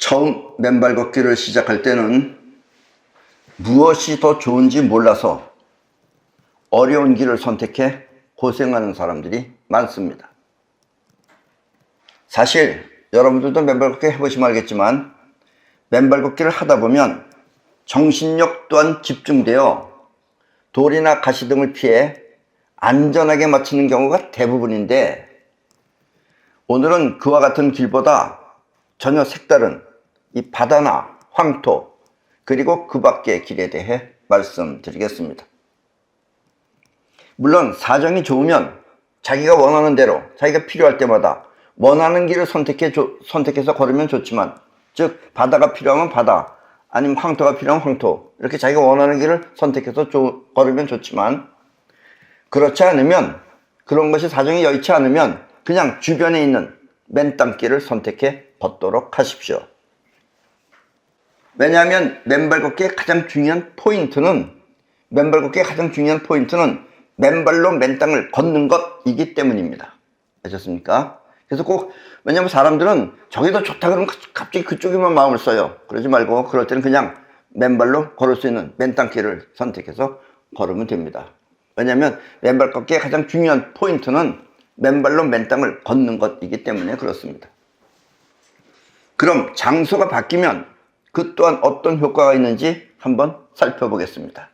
처음 맨발 걷기를 시작할 때는 무엇이 더 좋은지 몰라서 어려운 길을 선택해 고생하는 사람들이 많습니다. 사실 여러분들도 맨발 걷기 해보시면 알겠지만 맨발 걷기를 하다 보면 정신력 또한 집중되어 돌이나 가시 등을 피해 안전하게 마치는 경우가 대부분인데, 오늘은 그와 같은 길보다 전혀 색다른 이 바다나 황토 그리고 그 밖의 길에 대해 말씀드리겠습니다. 물론 사정이 좋으면 자기가 원하는 대로 자기가 필요할 때마다 원하는 길을 선택해서 걸으면 좋지만, 즉 바다가 필요하면 바다, 아니면 황토가 필요하면 황토, 이렇게 자기가 원하는 길을 선택해서 걸으면 좋지만, 그렇지 않으면, 그런 것이 사정이 여의치 않으면 그냥 주변에 있는 맨땅길을 선택해 걷도록 하십시오. 왜냐하면 맨발 걷기의 가장 중요한 포인트는 맨발로 맨땅을 걷는 것이기 때문입니다. 아셨습니까? 그래서 꼭, 왜냐면 사람들은 저게 더 좋다 그러면 갑자기 그쪽에만 마음을 써요. 그러지 말고 그럴 때는 그냥 맨발로 걸을 수 있는 맨땅길을 선택해서 걸으면 됩니다. 왜냐하면 맨발 걷기의 가장 중요한 포인트는 맨발로 맨땅을 걷는 것이기 때문에 그렇습니다. 그럼 장소가 바뀌면 그 또한 어떤 효과가 있는지 한번 살펴보겠습니다.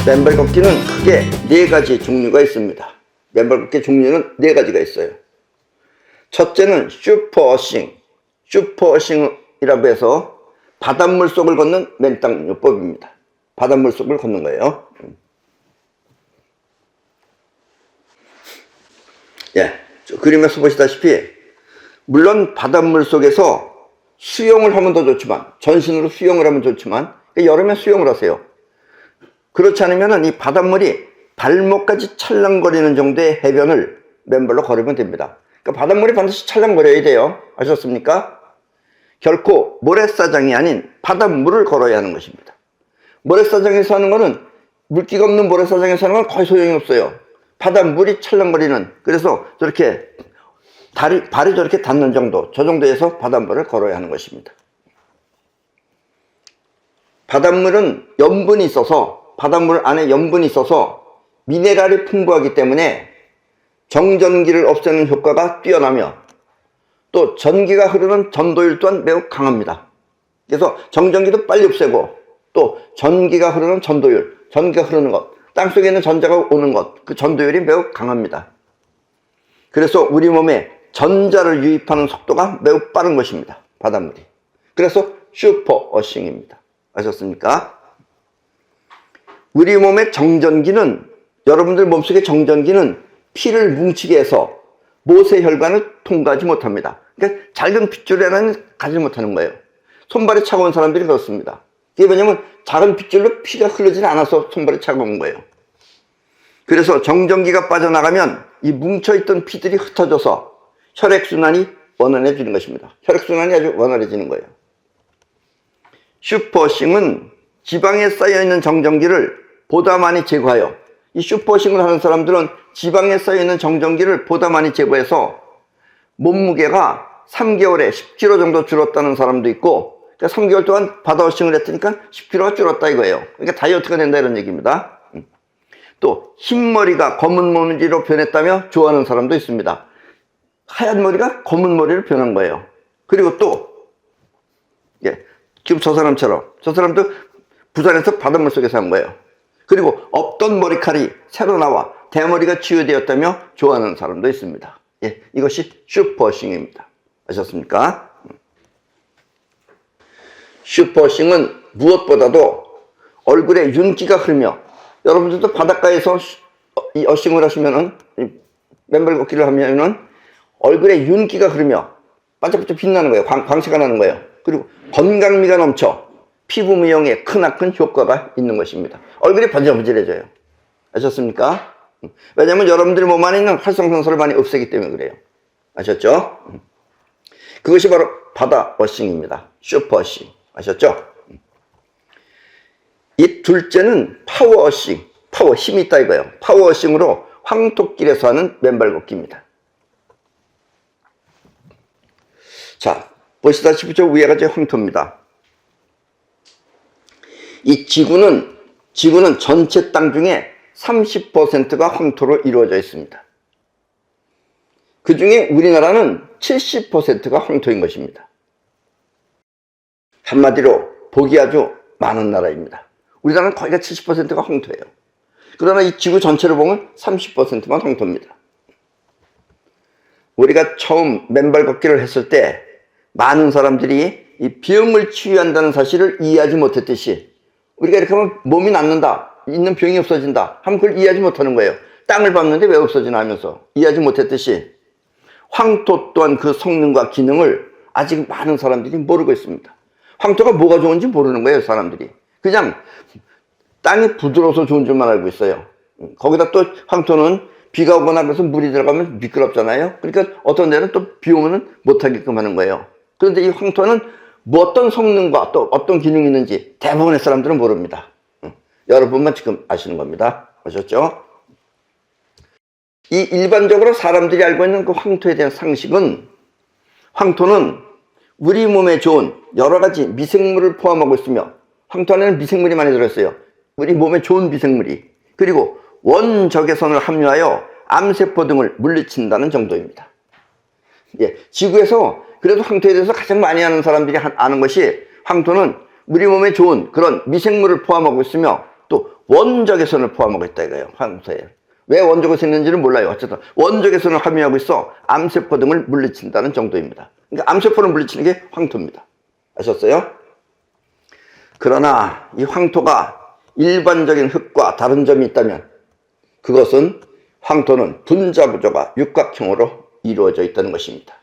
맨발 걷기는 크게 4가지 종류가 있습니다. 맨발 걷기 종류는 4가지가 있어요. 첫째는 슈퍼워싱이라고 해서 바닷물 속을 걷는 맨땅요법입니다. 바닷물 속을 걷는 거예요. 예, 그림에서 보시다시피 물론 바닷물 속에서 수영을 하면 더 좋지만, 전신으로 수영을 하면 좋지만, 여름에 수영을 하세요. 그렇지 않으면 이 바닷물이 발목까지 찰랑거리는 정도의 해변을 맨발로 걸으면 됩니다. 그러니까 바닷물이 반드시 찰랑거려야 돼요. 아셨습니까? 결코 모래사장이 아닌 바닷물을 걸어야 하는 것입니다. 모래사장에서 하는 거는, 물기가 없는 모래사장에서 하는 건 거의 소용이 없어요. 바닷물이 찰랑거리는, 그래서 저렇게 발이 저렇게 닿는 정도, 저 정도에서 바닷물을 걸어야 하는 것입니다. 바닷물은 바닷물 안에 염분이 있어서 미네랄이 풍부하기 때문에 정전기를 없애는 효과가 뛰어나며, 또 전기가 흐르는 전도율 또한 매우 강합니다. 그래서 정전기도 빨리 없애고, 또 전기가 흐르는 전도율, 전기가 흐르는 것, 땅속에 있는 전자가 오는 것, 그 전도율이 매우 강합니다. 그래서 우리 몸에 전자를 유입하는 속도가 매우 빠른 것입니다, 바닷물이. 그래서 슈퍼워싱입니다. 아셨습니까? 우리 몸의 정전기는, 여러분들 몸속의 정전기는 피를 뭉치게 해서 모세혈관을 통과하지 못합니다. 그러니까 작은 핏줄 하나는 가지 못하는 거예요. 손발이 차가운 사람들이 그렇습니다. 이게 왜냐면 작은 핏줄로 피가 흐르지 않아서 손발이 차가운 거예요. 그래서 정전기가 빠져나가면 이 뭉쳐있던 피들이 흩어져서 혈액순환이 원활해지는 것입니다. 혈액순환이 아주 원활해지는 거예요. 슈퍼워싱은 지방에 쌓여있는 정전기를 보다 많이 제거하여, 이 슈퍼워싱을 하는 사람들은 지방에 쌓여있는 정전기를 보다 많이 제거해서 몸무게가 3개월에 10kg 정도 줄었다는 사람도 있고, 그러니까 3개월 동안 바다워싱을 했으니까 10kg가 줄었다 이거예요. 그러니까 다이어트가 된다 이런 얘기입니다. 또 흰머리가 검은 머리로 변했다며 좋아하는 사람도 있습니다. 하얀 머리가 검은 머리로 변한 거예요. 그리고 또 지금 저 사람도 부산에서 바닷물 속에서 한 거예요. 그리고 없던 머리칼이 새로 나와 대머리가 치유되었다며 좋아하는 사람도 있습니다. 이것이 슈퍼워싱입니다. 아셨습니까? 슈퍼워싱은 무엇보다도 얼굴에 윤기가 흐르며, 여러분들도 바닷가에서 이 어싱을 하시면은 맨발 걷기를 하면은 얼굴에 윤기가 흐르며 반짝반짝 빛나는 거예요. 광채가 나는 거예요. 그리고 건강미가 넘쳐 피부 미용에 크나큰 효과가 있는 것입니다. 얼굴이 번질번질해져요. 아셨습니까? 왜냐하면 여러분들 몸 안에 있는 활성산소를 많이 없애기 때문에 그래요. 아셨죠? 그것이 바로 바다 워싱입니다. 슈퍼워싱. 아셨죠? 이 둘째는 파워워싱. 파워, 힘이 있다 이거예요. 파워워싱으로 황토길에서 하는 맨발 걷기입니다. 자, 보시다시피 저 위에가 제 황토입니다. 이 지구는 전체 땅 중에 30%가 황토로 이루어져 있습니다. 그 중에 우리나라는 70%가 황토인 것입니다. 한마디로 복이 아주 많은 나라입니다. 우리나라는 거의 다 70%가 황토예요. 그러나 이 지구 전체를 보면 30%만 황토입니다. 우리가 처음 맨발 걷기를 했을 때 많은 사람들이 이 병을 치유한다는 사실을 이해하지 못했듯이 우리가 이렇게 하면 몸이 낫는다, 있는 병이 없어진다 하면 그걸 이해하지 못하는 거예요. 땅을 밟는데 왜 없어지나 하면서 이해하지 못했듯이 황토 또한 그 성능과 기능을 아직 많은 사람들이 모르고 있습니다. 황토가 뭐가 좋은지 모르는 거예요, 사람들이. 그냥 땅이 부드러워서 좋은 줄만 알고 있어요. 거기다 또 황토는 비가 오거나 그래서 물이 들어가면 미끄럽잖아요. 그러니까 어떤 데는 또 비 오면 못하게끔 하는 거예요. 그런데 이 황토는 뭐 어떤 성능과 또 어떤 기능이 있는지 대부분의 사람들은 모릅니다. 여러분만 지금 아시는 겁니다. 아셨죠? 이 일반적으로 사람들이 알고 있는 그 황토에 대한 상식은 황토는 우리 몸에 좋은 여러 가지 미생물을 포함하고 있으며 황토 안에는 미생물이 많이 들어있어요. 우리 몸에 좋은 미생물이. 그리고 원적외선을 함유하여 암세포 등을 물리친다는 정도입니다. 예, 지구에서 그래도 황토에 대해서 가장 많이 아는 사람들이 아는 것이 황토는 우리 몸에 좋은 그런 미생물을 포함하고 있으며 또 원적외선을 포함하고 있다 이거예요. 황토에. 왜 원적외선이 있는지는 몰라요. 어쨌든 원적외선을 함유하고 있어 암세포 등을 물리친다는 정도입니다. 그러니까 암세포를 물리치는 게 황토입니다. 아셨어요? 그러나 이 황토가 일반적인 흙과 다른 점이 있다면 그것은 황토는 분자구조가 육각형으로 이루어져 있다는 것입니다.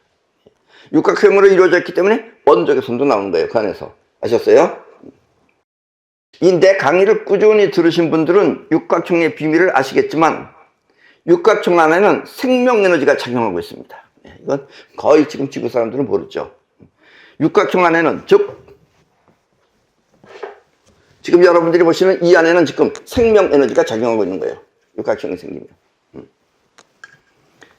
육각형으로 이루어져 있기 때문에 원적외선도 나오는 거예요. 그 안에서. 아셨어요? 이 내 강의를 꾸준히 들으신 분들은 육각형의 비밀을 아시겠지만 육각형 안에는 생명에너지가 작용하고 있습니다. 이건 거의 지금 지구 사람들은 모르죠. 육각형 안에는 즉 지금 여러분들이 보시는 이 안에는 지금 생명에너지가 작용하고 있는 거예요. 육각형이 생기면.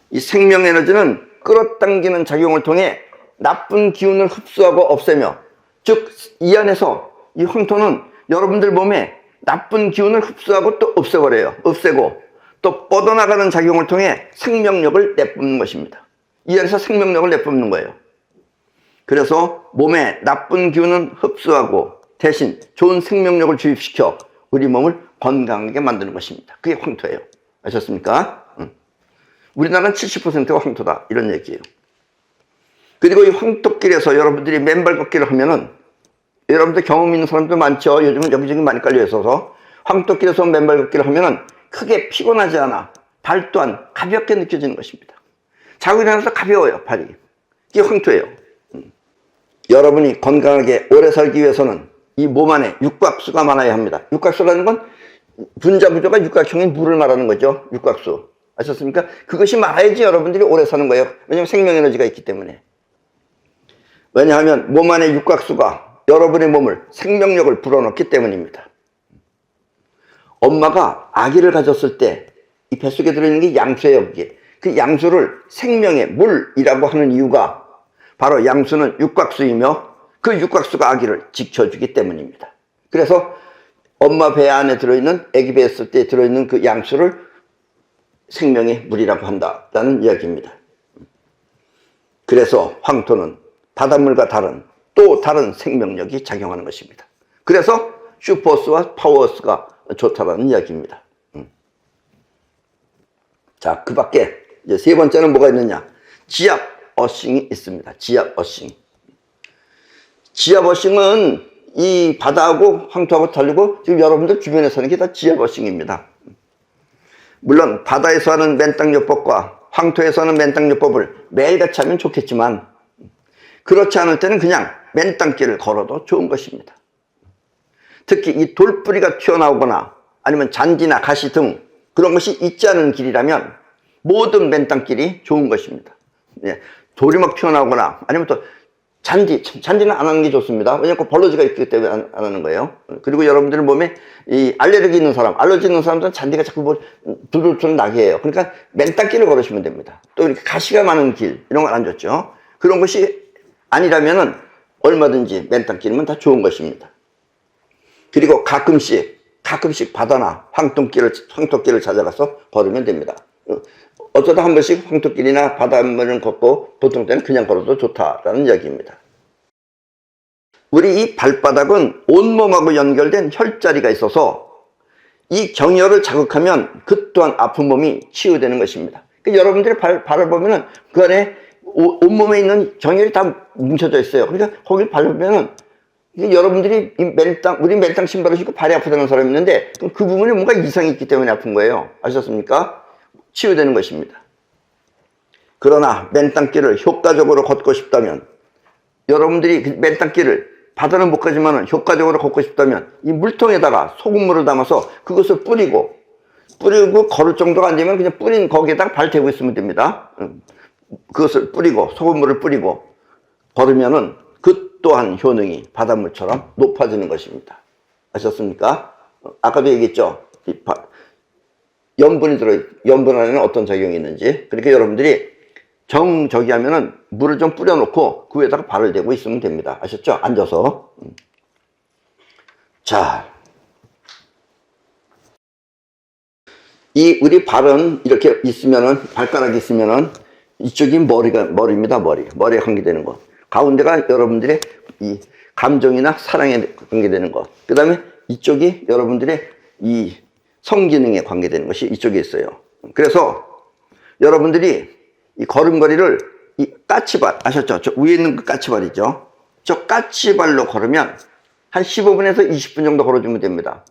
이 생명에너지는 끌어당기는 작용을 통해 나쁜 기운을 흡수하고 없애며 즉 이 안에서 이 황토는 여러분들 몸에 나쁜 기운을 흡수하고 또 없애버려요. 없애고 또 뻗어나가는 작용을 통해 생명력을 내뿜는 것입니다. 이 안에서 생명력을 내뿜는 거예요. 그래서 몸에 나쁜 기운은 흡수하고 대신 좋은 생명력을 주입시켜 우리 몸을 건강하게 만드는 것입니다. 그게 황토예요. 아셨습니까? 우리나라는 70%가 황토다 이런 얘기예요. 그리고 이 황토길에서 여러분들이 맨발 걷기를 하면은 여러분들 경험 있는 사람도 많죠. 요즘은 여기저기 많이 깔려 있어서 황토길에서 맨발 걷기를 하면은 크게 피곤하지 않아 발 또한 가볍게 느껴지는 것입니다. 자고 일어나서 가벼워요 발이. 이게 황토예요. 여러분이 건강하게 오래 살기 위해서는 이 몸 안에 육각수가 많아야 합니다. 육각수라는 건 분자구조가 육각형인 물을 말하는 거죠. 육각수. 아셨습니까? 그것이 많아야지 여러분들이 오래 사는 거예요. 왜냐하면 생명에너지가 있기 때문에. 왜냐하면 몸 안에 육각수가 여러분의 몸을 생명력을 불어넣기 때문입니다. 엄마가 아기를 가졌을 때 이 뱃속에 들어있는 게 양수예요. 그게. 그 양수를 생명의 물이라고 하는 이유가 바로 양수는 육각수이며 그 육각수가 아기를 지켜주기 때문입니다. 그래서 엄마 배 안에 들어있는 아기 배에 있을 때 들어있는 그 양수를 생명의 물이라고 한다는 이야기입니다. 그래서 황토는 바닷물과 또 다른 생명력이 작용하는 것입니다. 그래서 슈퍼스와 파워스가 좋다는 이야기입니다. 자, 그 밖에 이제 세 번째는 뭐가 있느냐? 지압 어싱이 있습니다. 지압 어싱. 지압 어싱은 이 바다하고 황토하고 다르고 지금 여러분들 주변에 사는 게 다 지압 어싱입니다. 물론 바다에서 하는 맨땅 요법과 황토에서는 맨땅요법을 매일같이 하면 좋겠지만 그렇지 않을 때는 그냥 맨땅길을 걸어도 좋은 것입니다. 특히 이 돌뿌리가 튀어나오거나 아니면 잔디나 가시 등 그런 것이 있지 않은 길이라면 모든 맨땅길이 좋은 것입니다. 예, 돌이 막 튀어나오거나 아니면 또 잔디는 안 하는 게 좋습니다. 왜냐하면 벌러지가 있기 때문에 안 하는 거예요. 그리고 여러분들 몸에 이 알레르기 있는 사람들은 잔디가 자꾸 뭐 두들두들 나게 해요. 그러니까 맨땅길을 걸으시면 됩니다. 또 이렇게 가시가 많은 길, 이런 건 안 좋죠. 그런 것이 아니라면은 얼마든지 맨땅길이면 다 좋은 것입니다. 그리고 가끔씩 바다나 황토길을 찾아가서 걸으면 됩니다. 어쩌다 한 번씩 황토길이나 바닷물을 걷고 보통 때는 그냥 걸어도 좋다라는 이야기입니다. 우리 이 발바닥은 온몸하고 연결된 혈자리가 있어서 이 경혈을 자극하면 그 또한 아픈 몸이 치유되는 것입니다. 그러니까 여러분들의 발을 보면은 그 안에 온몸에 있는 경혈이 다 뭉쳐져 있어요. 그러니까 거길 밟으면은 여러분들이 우리 맨땅 신발을 신고 발이 아프다는 사람이 있는데 그 부분에 뭔가 이상이 있기 때문에 아픈 거예요. 아셨습니까? 치유되는 것입니다. 그러나 맨땅길을 효과적으로 걷고 싶다면 여러분들이 그 맨땅길을 바다는 못 가지만 효과적으로 걷고 싶다면 이 물통에다가 소금물을 담아서 그것을 뿌리고 걸을 정도가 안 되면 그냥 뿌린 거기에다가 발 대고 있으면 됩니다. 그것을 뿌리고 소금물을 뿌리고 걸으면은 그 또한 효능이 바닷물처럼 높아지는 것입니다. 아셨습니까? 아까도 얘기했죠. 염분 안에는 어떤 작용이 있는지. 그러니까 여러분들이 저기 하면은 물을 좀 뿌려놓고 그 위에다가 발을 대고 있으면 됩니다. 아셨죠? 앉아서. 자. 우리 발은 이렇게 있으면은, 발가락이 있으면은 이쪽이 머리입니다. 머리에 관계되는 것. 가운데가 여러분들의 이 감정이나 사랑에 관계되는 것. 그 다음에 이쪽이 여러분들의 이 성기능에 관계되는 것이 이쪽에 있어요. 그래서 여러분들이 이 걸음걸이를 이 까치발, 아셨죠? 저 위에 있는 그 까치발이죠. 저 까치발로 걸으면 한 15분에서 20분 정도 걸어주면 됩니다.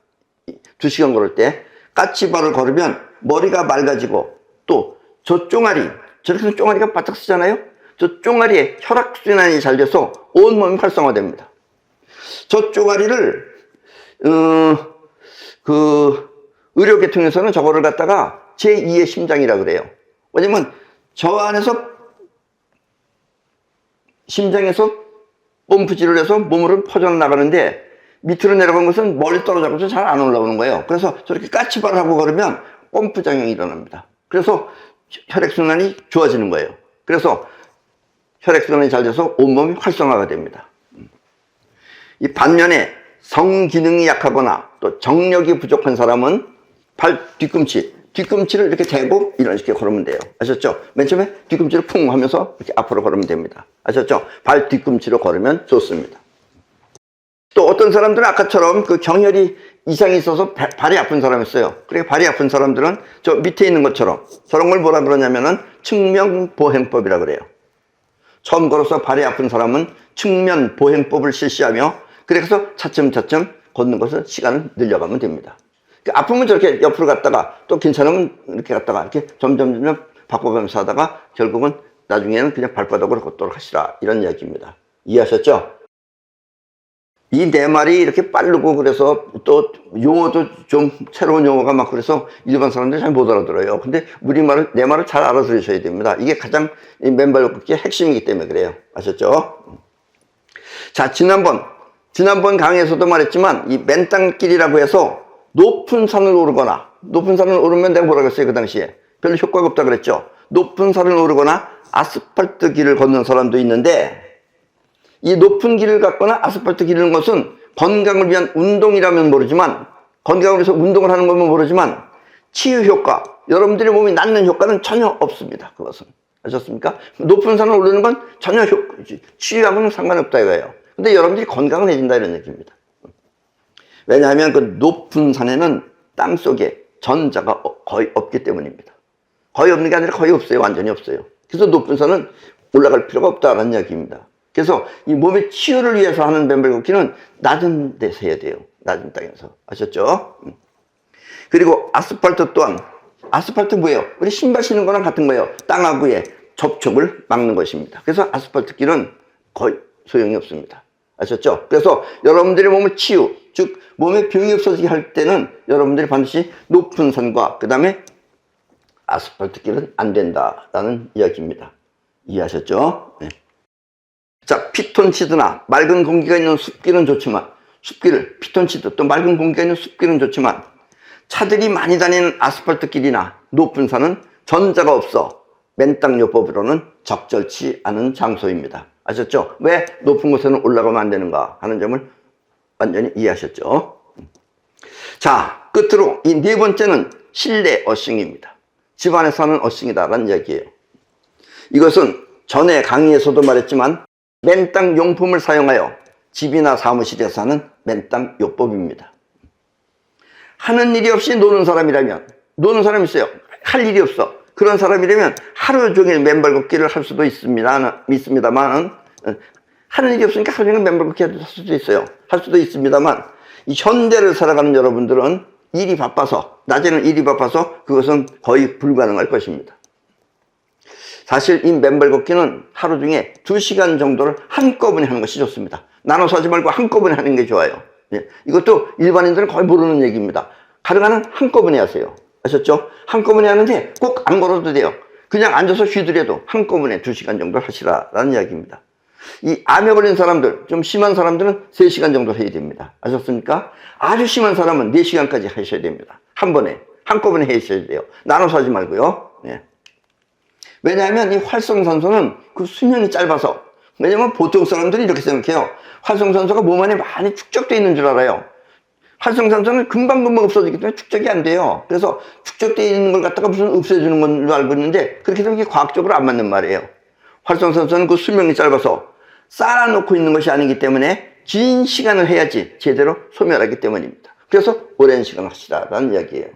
2시간 걸을 때 까치발을 걸으면 머리가 맑아지고 또 저 쫑아리, 저렇게 해서 쫑아리가 바짝 쓰잖아요. 저 쫑아리에 혈액순환이 잘 돼서 온몸이 활성화됩니다. 저 쫑아리를 의료계통에서는 저거를 갖다가 제2의 심장이라 그래요. 왜냐면 저 안에서 심장에서 펌프질을 해서 몸으로 퍼져나가는데 밑으로 내려간 것은 멀리 떨어져서 잘 안 올라오는 거예요. 그래서 저렇게 까치발을 하고 걸으면 펌프 작용이 일어납니다. 그래서 혈액순환이 좋아지는 거예요. 그래서 혈액순환이 잘 돼서 온몸이 활성화가 됩니다. 이 반면에 성기능이 약하거나 또 정력이 부족한 사람은 발 뒤꿈치를 이렇게 대고 이런 식으로 걸으면 돼요. 아셨죠? 맨 처음에 뒤꿈치를 쿵 하면서 이렇게 앞으로 걸으면 됩니다. 아셨죠? 발 뒤꿈치로 걸으면 좋습니다. 또 어떤 사람들은 아까처럼 그 경혈이 이상이 있어서 발이 아픈 사람이 있어요. 그러니까 발이 아픈 사람들은 저 밑에 있는 것처럼 저런 걸 뭐라 그러냐면은 측면보행법이라 그래요. 처음 걸어서 발이 아픈 사람은 측면보행법을 실시하며 그래서 차츰차츰 걷는 것을 시간을 늘려가면 됩니다. 아프면 저렇게 옆으로 갔다가 또 괜찮으면 이렇게 갔다가 이렇게 점점 바꿔가면서 하다가 결국은 나중에는 그냥 발바닥으로 걷도록 하시라 이런 이야기입니다. 이해하셨죠? 이 네 말이 이렇게 빠르고 그래서 또 용어도 좀 새로운 용어가 막 그래서 일반 사람들이 잘 못 알아들어요. 근데 네 말을 잘 알아들으셔야 됩니다. 이게 가장 맨발 걷기의 핵심이기 때문에 그래요. 아셨죠? 자, 지난번 강의에서도 말했지만 이 맨땅길이라고 해서 높은 산을 오르거나 높은 산을 오르면 내가 뭐라 그랬어요? 그 당시에 별로 효과가 없다 그랬죠. 높은 산을 오르거나 아스팔트 길을 걷는 사람도 있는데 이 높은 길을 걷거나 아스팔트 길을 걷는 것은 건강을 위한 운동이라면 모르지만 건강을 위해서 운동을 하는 거면 모르지만 치유 효과, 여러분들의 몸이 낫는 효과는 전혀 없습니다. 그것은 아셨습니까? 높은 산을 오르는 건 전혀 치유하고는 상관없다 이거예요. 근데 여러분들이 건강해진다 이런 얘기입니다. 왜냐하면 그 높은 산에는 땅 속에 전자가 거의 없기 때문입니다. 거의 없는 게 아니라 거의 없어요. 완전히 없어요. 그래서 높은 산은 올라갈 필요가 없다는 이야기입니다. 그래서 이 몸의 치유를 위해서 하는 맨발 걷기는 낮은 데서 해야 돼요. 낮은 땅에서. 아셨죠? 그리고 아스팔트 또한 아스팔트 뭐예요? 우리 신발 신는 거랑 같은 거예요. 땅하고의 접촉을 막는 것입니다. 그래서 아스팔트 길은 거의 소용이 없습니다. 아셨죠? 그래서 여러분들의 몸을 치유, 즉 몸에 병이 없어지게 할 때는 여러분들이 반드시 높은 산과 그 다음에 아스팔트 길은 안 된다라는 이야기입니다. 이해하셨죠? 네. 자, 피톤치드나 맑은 공기가 있는 숲길은 좋지만 피톤치드 또 맑은 공기가 있는 숲길은 좋지만 차들이 많이 다니는 아스팔트 길이나 높은 산은 전자가 없어 맨땅요법으로는 적절치 않은 장소입니다. 아셨죠? 왜 높은 곳에는 올라가면 안 되는가 하는 점을 완전히 이해하셨죠? 자, 끝으로 이 네 번째는 실내 어싱입니다. 집 안에서 하는 어싱이다라는 이야기예요. 이것은 전에 강의에서도 말했지만 맨땅 용품을 사용하여 집이나 사무실에서 하는 맨땅 요법입니다. 하는 일이 없이 노는 사람이라면, 노는 사람이 있어요. 할 일이 없어. 그런 사람이라면 하루 종일 맨발 걷기를 할 수도 있습니다만, 하는 일이 없으니까 하루 종일 맨발 걷기 할 수도 있어요. 할 수도 있습니다만, 이 현대를 살아가는 여러분들은 일이 바빠서, 낮에는 일이 바빠서 그것은 거의 불가능할 것입니다. 사실 이 맨발 걷기는 하루 중에 2시간 정도를 한꺼번에 하는 것이 좋습니다. 나눠서 하지 말고 한꺼번에 하는 게 좋아요. 예. 이것도 일반인들은 거의 모르는 얘기입니다. 가능한 한꺼번에 하세요. 아셨죠? 한꺼번에 하는데 꼭 안 걸어도 돼요. 그냥 앉아서 쉬더라도 한꺼번에 2시간 정도 하시라라는 이야기입니다. 이 암에 걸린 사람들, 좀 심한 사람들은 3시간 정도 해야 됩니다. 아셨습니까? 아주 심한 사람은 4시간까지 하셔야 됩니다. 한 번에, 한꺼번에 하셔야 돼요. 나눠서 하지 말고요. 예. 왜냐하면 이 활성산소는 그 수명이 짧아서, 왜냐면 보통 사람들이 이렇게 생각해요. 활성산소가 몸 안에 많이 축적되어 있는 줄 알아요. 활성산소는 금방금방 없어지기 때문에 축적이 안 돼요. 그래서 축적되어 있는 걸 갖다가 무슨 없애주는 건 줄 알고 있는데 그렇게 되면 이게 과학적으로 안 맞는 말이에요. 활성산소는 그 수명이 짧아서 쌓아놓고 있는 것이 아니기 때문에 긴 시간을 해야지 제대로 소멸하기 때문입니다. 그래서 오랜 시간 하시라라는 이야기예요.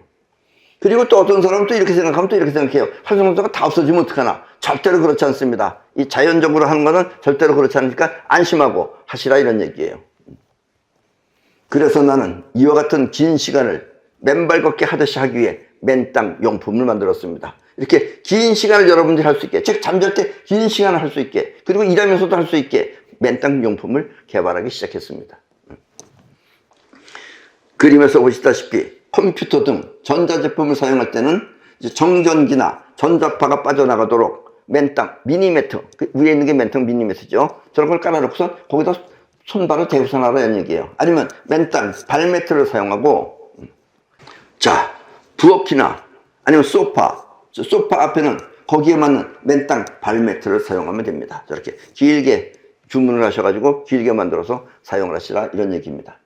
그리고 또 어떤 사람은 또 이렇게 생각하면 또 이렇게 생각해요. 활성산소가 다 없어지면 어떡하나? 절대로 그렇지 않습니다. 이 자연적으로 하는 거는 절대로 그렇지 않으니까 안심하고 하시라 이런 얘기예요. 그래서 나는 이와 같은 긴 시간을 맨발 걷기 하듯이 하기 위해 맨땅 용품을 만들었습니다. 이렇게 긴 시간을 여러분들이 할 수 있게, 즉 잠잘 때 긴 시간을 할 수 있게, 그리고 일하면서도 할 수 있게 맨땅 용품을 개발하기 시작했습니다. 그림에서 보시다시피 컴퓨터 등 전자제품을 사용할 때는 이제 정전기나 전자파가 빠져나가도록 맨땅 미니매트, 그 위에 있는 게 맨땅 미니매트죠. 저런 걸 깔아놓고서 거기다 손발을 대고서 나라는 얘기예요. 아니면 맨땅 발매트를 사용하고, 자, 부엌이나 아니면 소파 앞에는 거기에 맞는 맨땅 발매트를 사용하면 됩니다. 저렇게 길게 주문을 하셔가지고 길게 만들어서 사용을 하시라 이런 얘기입니다.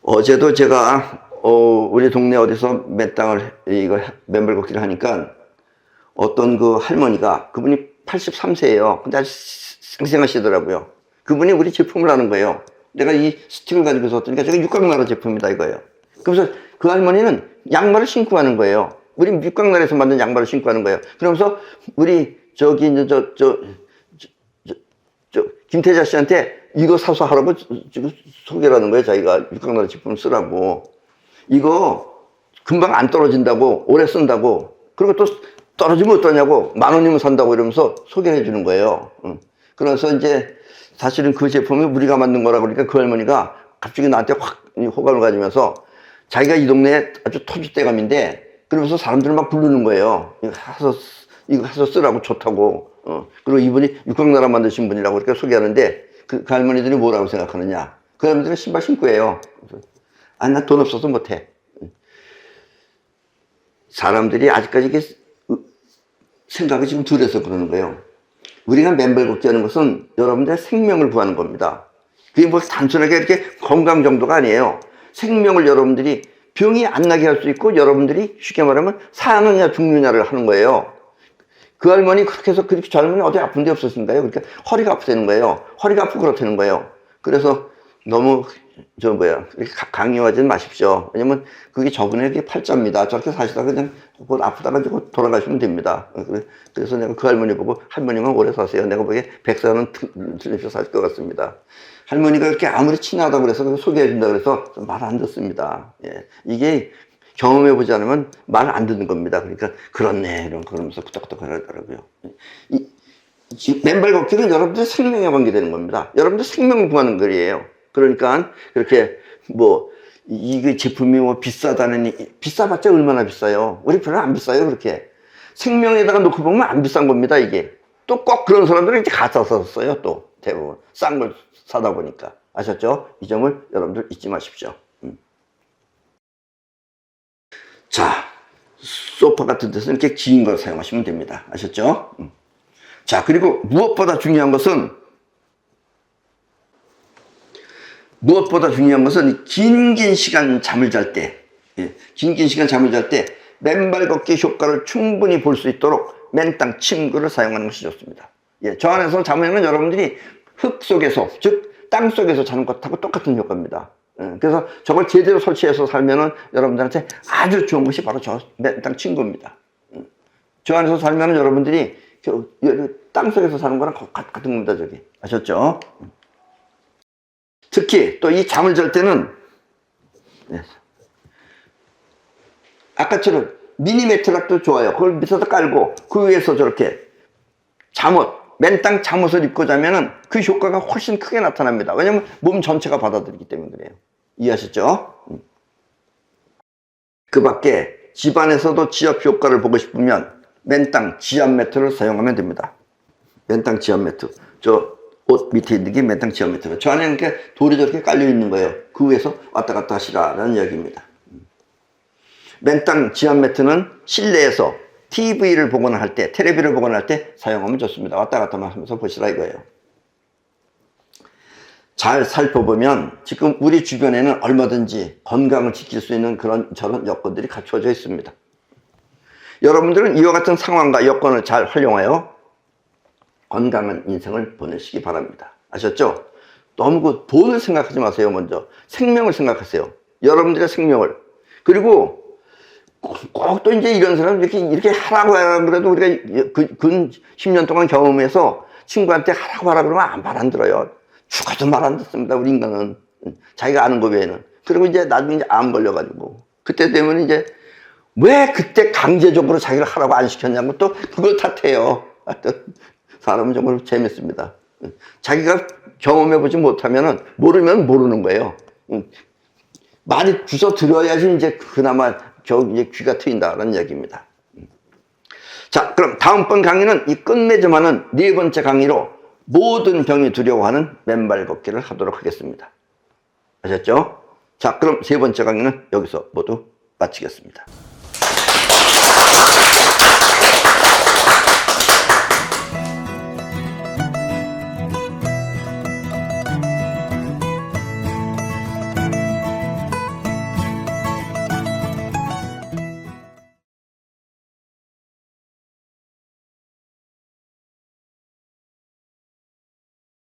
어제도 제가 우리 동네 어디서 맨발 걷기를 하니까 어떤 그 할머니가, 그분이 83세예요. 근데 아주 생생하시더라고요. 그분이 우리 제품을 하는 거예요. 내가 이 스틱을 가지고 있었더니까 저게 육각나라 제품이다 이거예요. 그래서 그 할머니는 양말을 신고 하는 거예요. 우리 육각나라에서 만든 양말을 신고 하는 거예요. 그러면서 우리 저기 김태자 씨한테 이거 사서 하라고 지금 소개를 하는 거예요. 자기가 육각나라 제품을 쓰라고. 이거 금방 안 떨어진다고, 오래 쓴다고, 그리고 또 떨어지면 어떠냐고, 10,000원이면 산다고 이러면서 소개해 주는 거예요. 그래서 이제 사실은 그 제품이 우리가 만든 거라고 그러니까 그 할머니가 갑자기 나한테 확 호감을 가지면서 자기가 이 동네에 아주 토지대감인데, 그러면서 사람들 막 부르는 거예요. 이거 해서 쓰라고 좋다고. 그리고 이분이 육각나라 만드신 분이라고 그렇게 소개하는데 그 할머니들이 뭐라고 생각하느냐. 그 할머니들은 신발 신고 해요. 아니, 나 돈 없어서 못해. 사람들이 아직까지 이게 생각이 지금 덜해서 그러는 거예요. 우리가 맨발 걷기 하는 것은 여러분들의 생명을 구하는 겁니다. 그게 뭐 단순하게 이렇게 건강 정도가 아니에요. 생명을 여러분들이 병이 안 나게 할 수 있고 여러분들이 쉽게 말하면 사느냐 죽느냐를 하는 거예요. 그 할머니 그렇게 해서 그렇게 젊은이 어디 아픈 데 없으신가요? 그러니까 허리가 아프다는 거예요. 허리가 아프고 그렇다는 거예요. 그래서 너무 이렇게 강요하지는 마십시오. 왜냐면 그게 저분의 게 팔자입니다. 저렇게 사시다가 그냥 아프다가 돌아가시면 됩니다. 그래서 내가 그 할머니 보고 할머니만 오래 사세요. 내가 보기에 100살은 틀림없이 사실 것 같습니다. 할머니가 이렇게 아무리 친하다고 그래서 소개해준다고 그래서 말 안 듣습니다. 예. 이게 경험해보지 않으면 말 안 듣는 겁니다. 그러니까 그렇네 이런 그러면서 끄덕끄덕 하더라고요. 이 맨발 걷기는 여러분들 생명에 관계되는 겁니다. 여러분들 생명을 구하는 거리예요. 그러니까 그렇게 뭐 이게 제품이 뭐 비싸다느니, 비싸봤자 얼마나 비싸요? 우리 별로 안 비싸요. 그렇게 생명에다가 놓고 보면 안 비싼 겁니다. 이게 또 꼭 그런 사람들은 이제 가짜 썼어요. 또 대부분 싼 걸 사다 보니까. 아셨죠? 이 점을 여러분들 잊지 마십시오. 자, 소파 같은 데서는 이렇게 긴 걸 사용하시면 됩니다. 아셨죠? 자, 그리고 무엇보다 중요한 것은 긴 시간 잠을 잘 때, 긴 시간 잠을 잘 때 맨발 걷기 효과를 충분히 볼 수 있도록 맨땅 침구를 사용하는 것이 좋습니다. 저 안에서 자면은 여러분들이 흙 속에서, 즉 땅 속에서 자는 것하고 똑같은 효과입니다. 그래서 저걸 제대로 설치해서 살면은 여러분들한테 아주 좋은 것이 바로 저 맨땅 침구입니다. 저 안에서 살면은 여러분들이 땅 속에서 사는 거랑 같은 겁니다. 저기 아셨죠? 특히 또 이 잠을 잘 때는 아까처럼 미니 매트락도 좋아요. 그걸 밑에서 깔고 그 위에서 저렇게 잠옷, 맨땅 잠옷을 입고 자면은 그 효과가 훨씬 크게 나타납니다. 왜냐면 몸 전체가 받아들이기 때문에 그래요. 이해하셨죠? 그 밖에 집안에서도 지압 효과를 보고 싶으면 맨땅 지압 매트를 사용하면 됩니다. 맨땅 지압 매트. 저 옷 밑에 있는 게 맨땅 지압 매트예요. 저 안에는 이렇게 돌이 저렇게 깔려 있는 거예요. 그 위에서 왔다 갔다 하시라라는 이야기입니다. 맨땅 지압 매트는 실내에서 TV를 보거나 할 때, 텔레비를 보거나 할 때 사용하면 좋습니다. 왔다 갔다 하면서 보시라 이거예요. 잘 살펴보면 지금 우리 주변에는 얼마든지 건강을 지킬 수 있는 저런 여건들이 갖춰져 있습니다. 여러분들은 이와 같은 상황과 여건을 잘 활용하여 건강한 인생을 보내시기 바랍니다. 아셨죠? 너무 그 돈을 생각하지 마세요. 먼저 생명을 생각하세요. 여러분들의 생명을. 그리고 꼭 또 이제 이런 사람 이렇게 하라고 하라 그래도 우리가 근 10년 동안 경험해서 친구한테 하라고 하라 그러면 말 안 들어요. 죽어도 말 안 듣습니다. 우리 인간은. 자기가 아는 거 외에는. 그리고 이제 나중에 이제 암 걸려가지고. 그때 되면 이제 왜 그때 강제적으로 자기를 하라고 안 시켰냐고 또 그걸 탓해요. 사람은 정말 재밌습니다. 자기가 경험해보지 못하면은 모르면 모르는 거예요. 많이 주워 들어야지 이제 그나마 이제 귀가 트인다라는 이야기입니다. 자, 그럼 다음번 강의는 이 끝맺음하는 네 번째 강의로 모든 병이 두려워하는 맨발 걷기를 하도록 하겠습니다. 아셨죠? 자, 그럼 세 번째 강의는 여기서 모두 마치겠습니다.